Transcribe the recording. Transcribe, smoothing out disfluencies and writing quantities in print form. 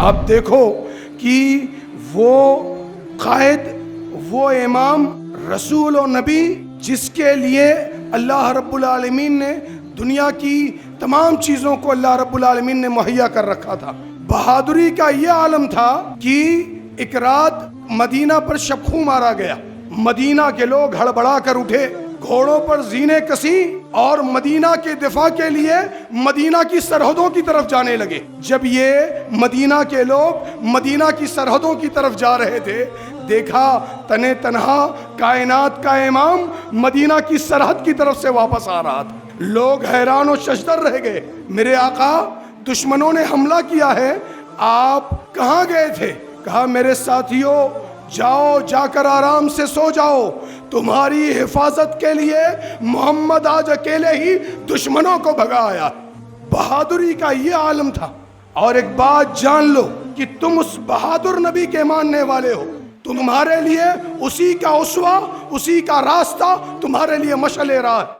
آپ دیکھو کہ وہ قائد، وہ امام، رسول و نبی جس کے لیے اللہ رب العالمین نے دنیا کی تمام چیزوں کو اللہ رب العالمین نے مہیا کر رکھا تھا، بہادری کا یہ عالم تھا کہ ایک رات مدینہ پر شبخوں مارا گیا، مدینہ کے لوگ ہڑبڑا کر اٹھے، گھوڑوں پر زینے کسی اور مدینہ کے دفاع کے لیے مدینہ کی سرحدوں کی طرف جانے لگے۔ جب یہ مدینہ کے لوگ مدینہ کی سرحدوں کی طرف جا رہے تھے، دیکھا تنے تنہا کائنات کا امام مدینہ کی سرحد کی طرف سے واپس آ رہا تھا۔ لوگ حیران و ششدر رہ گئے، میرے آقا دشمنوں نے حملہ کیا ہے، آپ کہاں گئے تھے؟ کہا میرے ساتھیوں جاؤ، جا کر آرام سے سو جاؤ، تمہاری حفاظت کے لیے محمد آج اکیلے ہی دشمنوں کو بھگا آیا۔ بہادری کا یہ عالم تھا۔ اور ایک بات جان لو کہ تم اس بہادر نبی کے ماننے والے ہو، تمہارے لیے اسی کا اسوہ، اسی کا راستہ تمہارے لیے مشعل راہ ہے۔